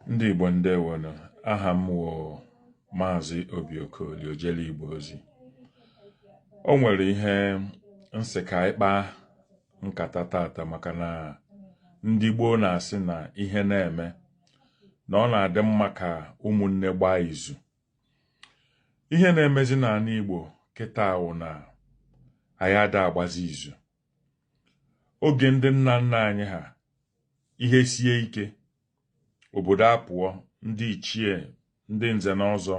Ndị Igbo ndewonu, aha m wụ Maazị Okoli ojele Igbo ozi. O nwere ihe nsị ka anyị kpaa nkata tata maka na ndị gboo na-asị na ihe na-eme na ọ na-adị mma ka ụmụnne gbaa izu. Ihe na-emezi n'ala Igbo kịta wụ na anyị ada agbazi izu. Oge ndị nna nna anyị ha ihe sie ike, obodo apụọ, ndị ichie, ndị nze na ọzọ,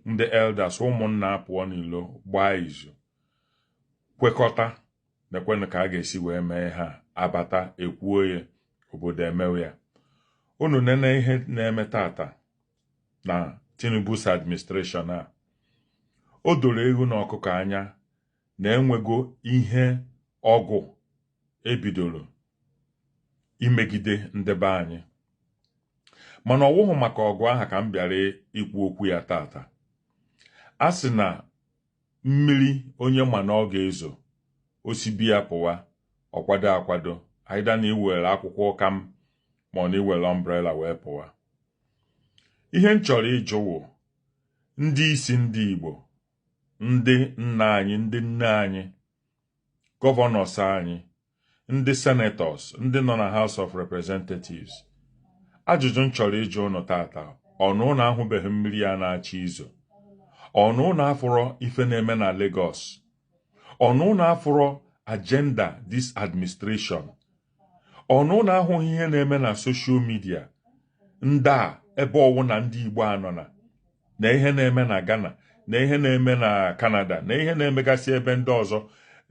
ndị elders, ụmụnna apụọ n'ilo gbaa izu, kwekọta nekwenụ ka a ga-esi wee mee ha abata ekwuo ya, obodo emewe ya. Unu nene ihe na-eme tata na Tinubu's administration a, o doro ewu na ọkụkọ anya na enwego ihe ọgụ ebidoro imegide ndị be anyị. Mana ọwụhụ maka ọgụ aha ka m bịara ikwu okwu ya tata. A sị na mmiri onye ma na ọ ga-ezo, osibi ya pụwa, ọkwado akwado, aịda na iwere akwụkwọ ụka m ma ọ na iwere umbrella wee pụwa. Ihe m chọrọ ịjụ wụ ndị isi ndị Igbo, ndị nna anyị, ndị nne anyị, gọvanọs anyị, ndị senators, ndị nọ na House of Representatives. Ajụjụ m chọrọ ịjụ ụnụ tata, ọnụ ụnụ ahụbeghị mmiri ya na-achị izo? Ọnụ ụnụ afụrọ ife na-eme na Lagos? Ọnụ ụnụ afụrọ agenda this administration? Ọnụ ụnụ ahụghị ihe na-eme na social media ndị a ebe ọwụ na ndị Igbo anọ na ihe na-eme na Ghana, na ihe na-eme na Canada, na ihe na-emegasị ebe ndị ọzọ,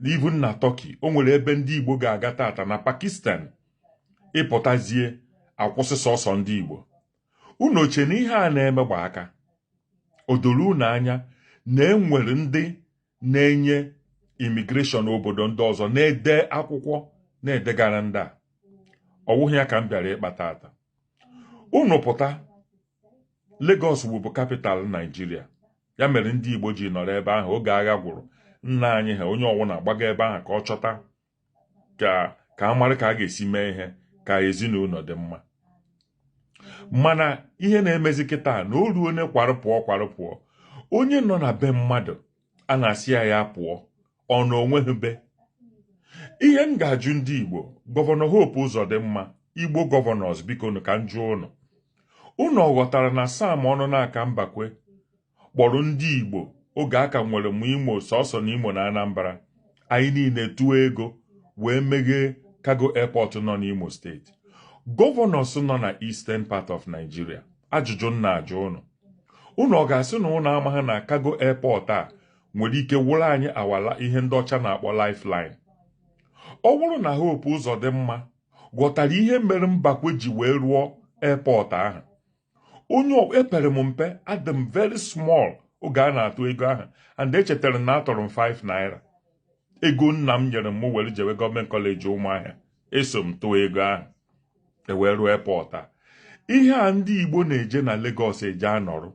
even na Turkey. O nwere ebe ndị Igbo ga-aga tata, na Pakistan, ịpụtazie akwụsị sọsọ ndị Igbo. Unu oche na ihe a na-eme gba aka? O doro unu anya na enwere ndị na-enye imigreshọn obodo ndị ọzọ na-ede akwụkwọ na-edegara ndị a? Ọwụghị ya ka m bịara ịkpa tata. Unu pụta, Lagos bụ kapital Nigeria, ya mere ndị Igbo ji nọrọ ebe ahụ oge agha gwụrụ. Nna anyị ha onye ọwụna agbaga ebe ahụ ka ọ chọta ka a mara ka a ga-esi mee ihe ka ezinụlọ dị mma. Mana ihe na-emezi kịta na o ruo onye kwarụ pụọ, onye nọ na be mmadụ a na-asị ya pụọ, ọ na onweghị be. Ihe m ga-ajụ ndị Igbo, gọvanọ Hope Uzodimma, Igbo gọvanọs, biko ka m jụọ unu ọ ghọtara na Sam ọnụ n'aka Mbakwe kpọrọ ndị Igbo oge aka nwere m Imo, sọsọ na Imo na Anambra, anyị niile tụọ ego wee meghee cargo airport nọ n'Imo steeti? Gọvanọs nọ na Eastern part of Nigeria, ajụjụ m na-ajụ unu ọ ga-asị na unu amaghị na cargo airport a nwere ike wụrụ anyị awala ihe ndị ọcha na-akpọ lifeline? Ọ bụrụ na Hope Uzodimma ghọtara ihe mere Mbakwe ji wee rụọ airport ahụ, onye epere m mpe, adị m very small oge a na-atụ ego ahụ, and echetara na atọrọ m 5 naira. Ego nna m nyere m were jewe gọọmenti kọleji Ụmụahịa, eso m tụọ ego ahụ ewee rụọ airport a. Ihe a ndị Igbo na-eje na Lagos eje anọrụ,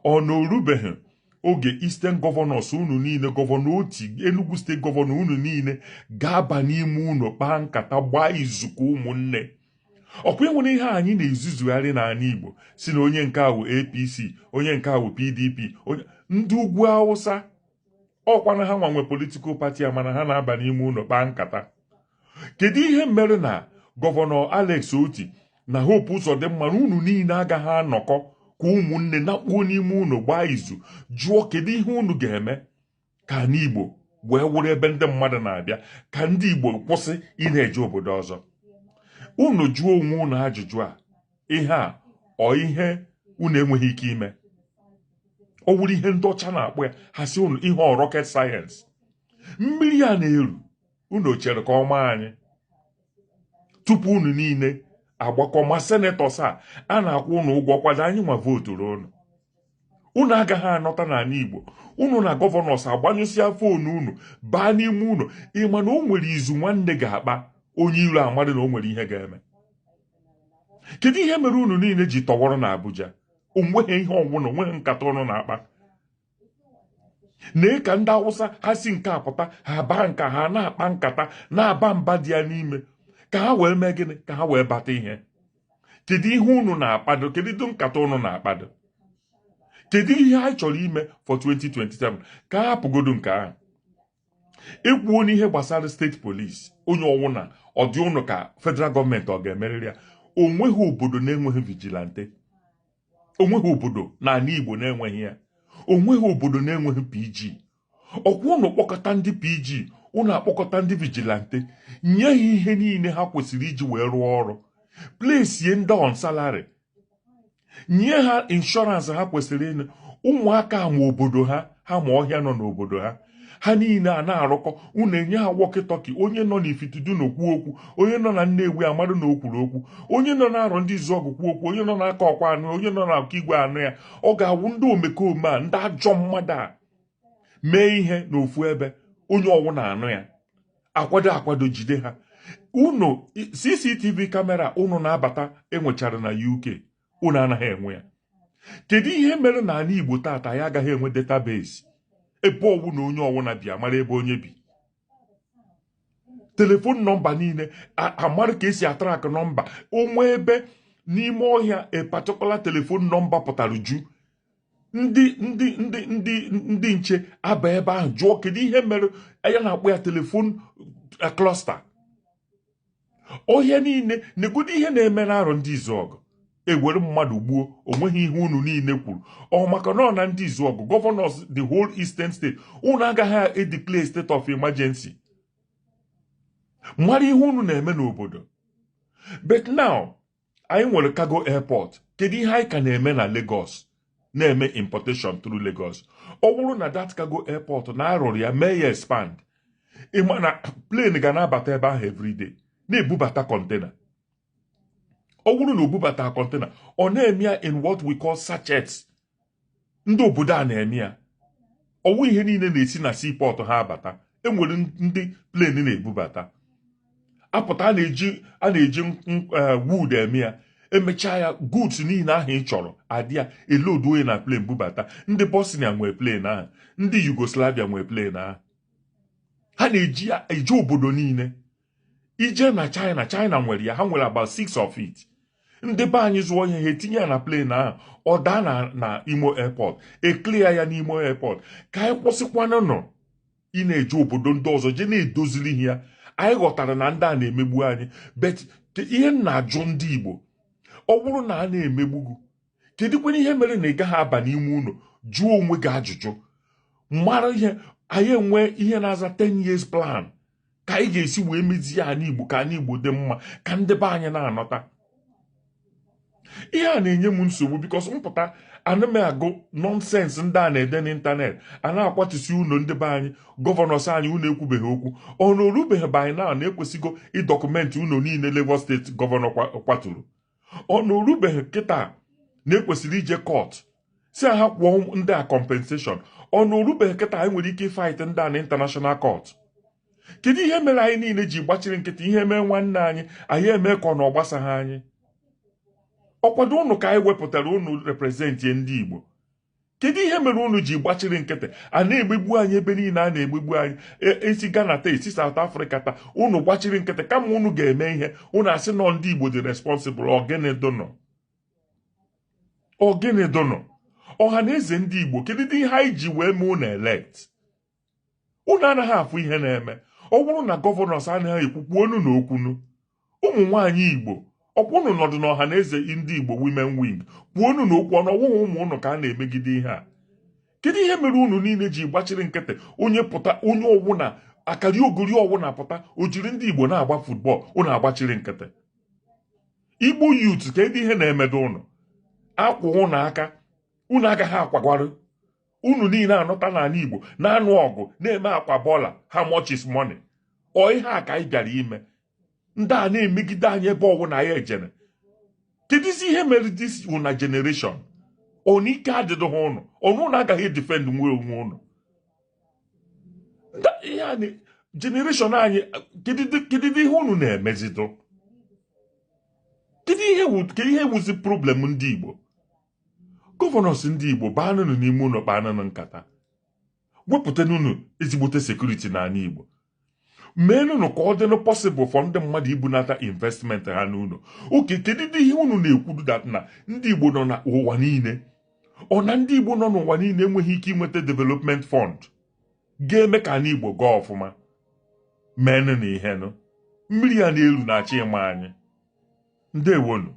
ọ na orubeghị oge Eastern gọvanọs unu niile, gọvanọ Oti, Enugu steeti gọvanọ unu niile ga-aba n'ime unu kpaa nkata, gbaa izuka ụmụnne. Ọkwa enwere ihe anyị na-ezuzugharị n'ala Igbo, si na onye nke ahụ APC, onye nke ahụ PDP, ndị ugwu Hausa ọkwana ha nwanwe politikal pati a, mana ha na-aba n'ime unu kpaa nkata. Kedu ihe mere na gọvanọ Alex Oti na Hope Uzodimma unu niile agaghị anọkọ ka ụmụnne nakpuo n'ime unu gbaa izu, jụọ kedu ihe unu ga-eme ka n'Igbo wee wụrụ ebe ndị mmadụ na-abịa, ka ndị Igbo kwụsị ị na-eje obodo ọzọ? Unu jụọ onwe unu ajụjụ a, ihe a ọ ihe unu enweghị ike ime? Ọ wụrụ ihe ndị ọcha na-akpọ ya, ha si unu ihe ọ rocket science. Mmiri a na-eru, unu chere ka ọma anyị tupu unu niile agbakọ. Ma senetọs a na-akwụ unu ụgwọ kwado anyị nwa vooturu unu agaghị anọta n'ala Igbo. Unu na gọvanọs agbanyụsịa foonu unu baa n'ime unu, ịma na o nwere izu nwanne ga-akpa onye iro amadị na o nwere ihe ga-eme. Kedu ihe mere unu niile ji tọwọrọ na Abuja? Onweghị ihe ọnwụna, onweghị nkata ụnụ na-akpa. Nee ka ndị Awụsa ha si nke apụta, ha baa nka, ha na-akpa nkata, na-aba mba dị ya n'ime, ka ha wee mee gịnị? Ka ha wee bata ihe. kedu ihe unu na-akpado, kedu nkata unu na-akpado, kedu ihe anyị chọrọ ime for 2027 ka hapụgodo nke ahụ. Ekwuo n'ihe gbasara steeti polisi onye ọwụna ọ dị ụnụ ka federal gọọmenti ọ ga-emerịrị ya. Onweghị obodo na-enweghị vigilante, onweghị obodo n'ala Igbo na-enweghị ya, onweghị obodo na-enweghị PG. Ọkwa ụnụ kpọkọta ndị PG, ụnụ akpọkọta ndị vigilante, nye ha ihe niile ha kwesịrị iji wee rụọ ọrụ, plesie ndị on salary, nye ha inshọransị ha kwesịrị ịnụ. Ụmụaka ma obodo ha ma ọhịa nọ n'obodo ha niile a na-arụkọ. Unu enye ha wọkịtọki, onye nọ n'Ifitudu n'okwu okwu, onye nọ na Nnewi amadụ na okwuru okwu, onye nọ na-arọ ndị Izuọgụ kwu okwu, onye nọ n'aka ọkwa anụ, onye nọ n'aka igwe anụ ya. Ọ ga-awụ ndị omekome a, ndị ajọ mmadụ a mee ihe n'ofu ebe, onye ọwụ na-anụ ya, akwado jide ha. Unu CCTV kamera unu na-abata enwechara na UK, unu anaghị enwe ya. Kedu ihe mere na ala Igbo tata ya agaghị enwe database ebe ọwụ na onye ọwụna bi amara ebe onye bi? Telefon nọmba niile amara ka esi atrak nọmba. Onwe ebe n'ime ọhịa a particular telefon nọmba pụtara ju, ndị nche aba ebe ahụ jụọ kedu ihe mere ya na-akpọ ya telefon cluster. Ọhịa niile na-egodo ihe na-eme n'arọ ndị Izuọgụ, ewere mmadụ gbuo, onweghị ihe unu niile kwuru. Ọ maka nọ na ndị Izuọgụ gọvanọs the whole Eastern State, unu agaghị edeclare state of emergency, mara ihe unu na-eme n'obodo. But now anyị nwere cargo airport, kedu ihe anyị ka na-eme na Lagos, na-eme importation through Lagos. Ọ bụrụ na that cargo airport na-arụrụ ya mee ya expand, ịma na plane ga na-abata ebe ahụ everyday na-ebubata container. Ọ bụrụ na obubata container, ọ na-eme ya in what we call sachets. Ndị obodo a na-eme ya. Ọwụ ihe niile na-esi na seaport ha abata, enwere ndị plane na-ebubata. Apụta a na-eji wood eme ya, emechaa ya goods niile ahụ ị chọrọ adị ya elodu onye na plane bubata. Ndị Bosnia nwee plane ahụ, ndị Yugoslavia nwee plane ahụ. Ha na-eji ya eje obodo niile. Ije na China nwere ya, ha nwere about 6 of it. Ndị be anyị zụọ ihe ha etinye ya na plane ahụ, ọ daa na Imo airport, clear ya n'Imo airport. Ka anyị kwụsịkwana nọ ị na-eje obodo ndị ọzọ je na-edozili ihe ya. Anyị ghọtara na ndị a na-emegbu anyị, but ihe na-ajụ ndị Igbo, ọ bụrụ na a na-emegbu gị, kedụkwana ihe mere na ị gaghị aba n'ime ụlọ jụọ onwe gị ajụjụ, mara ihe. Anyị enwe ihe na-aza 10 years plan ka anyị ga-esi wee mezie anyị Igbo, ka anyị Igbo dị mma, ka ndị be anyị na-anọta. Ihe a na-enye m nsogbu because mpụta ana m agụ nọnsensị ndị a na-ede n'ịntanetị, a na-akwatusi ụlọ ndị be anyị. Gọvanọs anyị unu ekwubeghị okwu, ọ na orubeghị be anyị na-ekwesịgo ịdọkụmentị ụlọ niile Lagos steeti gọvanọ kwaturu. Ọ na orubeghị kịta na-ekwesịrị ije kọt si ha kwụọ ndị a compensation. Ọ na orubeghị kịta anyị nwere ike ịfaịt ndị a na international court. Kedu ihe mere anyị niile ji gbachiri nkịtị? Ihe mee nwanne anyị eme ka ọ na ọ gbasaghị anyị. Ọkwado unu ka anyị wepụtara unu representi ndị Igbo. Kedu ihe mere unu ji gbachiri nkịtị? A na-emegbu anyị ebe niile a na-emegbu anyị. Esi Ghana taa, esi South Africa taa, unu gbachiri nkịtị. Kama unu ga-eme ihe, unu asị nọ ndị Igbo dị responsible. Ogene dono ọha na eze ndị Igbo, kedu ihe anyị ji wee mee unu elect? Unu anaghị afụ ihe na-eme. Ọ bụrụ na gọvanọs anaghị ekwukwu onu na okwunu, ụmụ nwaanyị Igbo ọkwụnụ nọdụ n'ọha na eze ndị Igbo women wing kwuo unu na okwu ọnọwụghị ụmụ unu ka a na-emegide ihe a. Kedu ihe mere unu niile ji gbachiri nkịtị? Onye pụta, onye ọwụna akari ogori ọwụna pụta, o jiri ndị Igbo na-agba futbọl, unu agbachiri nkịtị. Igbo youth kedu ihe na-emedo unu? Akwụ unu aka, unu agaghị akwagwarụ. Unu niile anọta n'ala Igbo na-anụ ọgụ, na-eme akwa bọọla, how much is money? Ọ ihe a ka anyị bịara ime. Ndị a na-emegide anyị ebe ọwụna anyị ejene. Kedụzi ihe mere this una generation? Ọ na ike adịdị ha ụnụ, ọnụ agaghị edefend nwe onwe ụnụ. Yani generation anyị, kedụ ihe unu na-emezido? Kedu ihe wuzi problem ndị Igbo? Gọvanọs ndị Igbo baanụnụ n'ime ụlọ kpaanụnụ nkata, wepụta n'unu ezigbote sekuriti n'ala Igbo. meenụnụ ka ọ dịnụ possible for ndị mmadụ ibunata investment ha n'ụlọ. Oke, kedu ihe unu na-ekwuru dat na ndị Igbo nọ n'ụwa niile ọ na ndị Igbo nọ n'ụwa niile enweghị ike inweta development fund ga-eme ka anyị Igbo gaa ọfụma? Meenụ na ihenụ mmiri a na-eru na-achọ ịma anyị. Ndewonu.